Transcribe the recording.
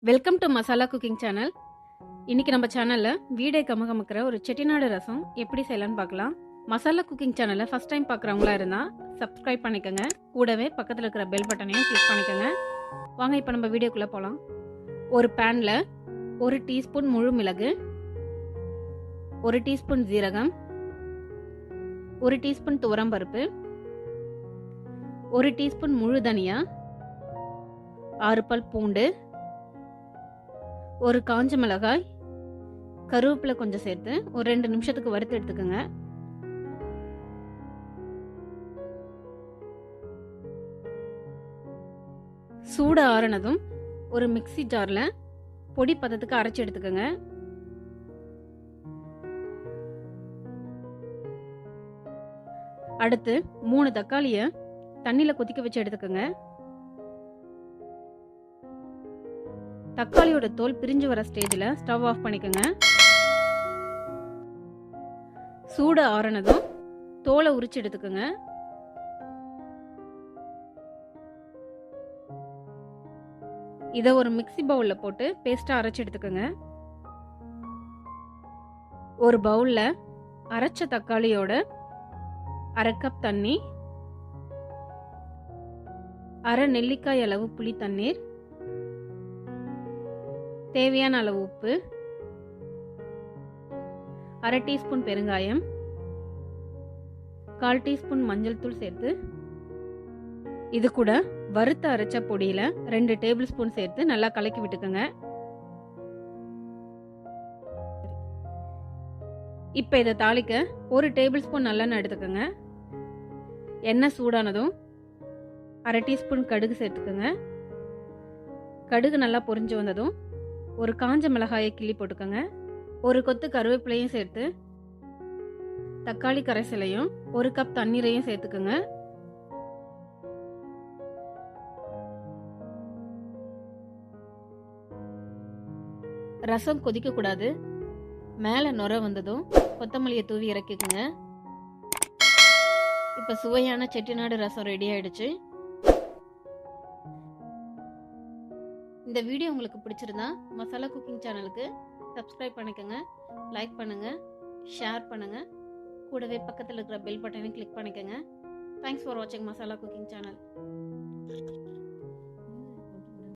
Welcome to masala cooking channel. இன்னைக்கு நம்ம சேனல்ல வீடே கமகமக்கிற ஒரு செட்டிநாடு ரசம் எப்படி செய்யலாம்னு பார்க்கலாம். மசாலா குக்கிங் சேனலை ஃபர்ஸ்ட் டைம் பார்க்குறவங்களா இருந்தால் சப்ஸ்கிரைப் பண்ணிக்கோங்க. கூடவே பக்கத்தில் இருக்கிற பெல் பட்டனையும் கிளிக் பண்ணிக்கோங்க. வாங்க இப்போ நம்ம வீடியோக்குள்ளே போகலாம். ஒரு பேனில் 1 டீஸ்பூன் முழு மிளகு, 1 டீஸ்பூன் ஜீரகம், 1 டீஸ்பூன் துவரம்பருப்பு, 1 டீஸ்பூன் முழு தனியா, 6 பல் பூண்டு, ஒரு காஞ்ச மிளகாய், கருவேப்பிலை கொஞ்சம் சேர்த்து ஒரு 2 நிமிஷத்துக்கு வறுத்து எடுத்துக்கோங்க. சூடு ஆறுனதும் ஒரு மிக்ஸி ஜார்ல பொடி பதத்துக்கு அரைச்சி எடுத்துக்கோங்க. அடுத்து 3 தக்காளியை தண்ணியில கொதிக்க வச்சு எடுத்துக்கோங்க. தக்காளியோட தோல் பிரிஞ்சு வர ஸ்டேஜில் ஸ்டவ் ஆஃப் பண்ணிக்கோங்க. சூடு ஆறுனதும் தோலை உரிச்சு எடுத்துக்கோங்க. இதை ஒரு மிக்ஸி பவுல்ல போட்டு பேஸ்டா அரைச்சு எடுத்துக்கோங்க. ஒரு பவுல்ல அரைச்ச தக்காளியோட 1/2 கப் தண்ணி, 1/2 நெல்லிக்காய் அளவு புளி தண்ணீர், தேவையான அளவு உப்பு, 1/2 டீஸ்பூன் பெருங்காயம், 1/4 டீஸ்பூன் மஞ்சள் தூள் சேர்த்து இது கூட வறுத்த அரைச்ச பொடியில 2 டேபிள் ஸ்பூன் சேர்த்து நல்லா கலக்கி விட்டுக்கோங்க. இப்ப இதை தாளிக்க 1 டேபிள் ஸ்பூன் நல்லெண்ணெய் எடுத்துக்கோங்க. எண்ணெய் சூடானதும் 1/2 டீஸ்பூன் கடுகு சேர்த்துக்கோங்க. கடுகு நல்லா பொரிஞ்சு வந்ததும் ஒரு காஞ்ச மிளகாயை கிள்ளி போட்டுக்கோங்க. ஒரு கொத்து கருவேப்பிலையும் சேர்த்து தக்காளி கரைசலையும் 1 கப் தண்ணீரையும் சேர்த்துக்கோங்க. ரசம் கொதிக்க கூடாது. மேல நுர வந்ததும் கொத்தமல்லியை தூவி இறக்கிக்குங்க. இப்ப சுவையான செட்டிநாடு ரசம் ரெடி ஆயிடுச்சு. இந்த வீடியோ உங்களுக்கு பிடிச்சிருந்தா மசாலா குக்கிங் சேனலுக்கு சப்ஸ்கிரைப் பண்ணிக்கோங்க, லைக் பண்ணுங்க, ஷேர் பண்ணுங்க. கூடவே பக்கத்தில் இருக்கிற பெல் பட்டனை கிளிக் பண்ணிக்கோங்க. தேங்க்ஸ் ஃபார் வாட்சிங் மசாலா குக்கிங் சேனல்.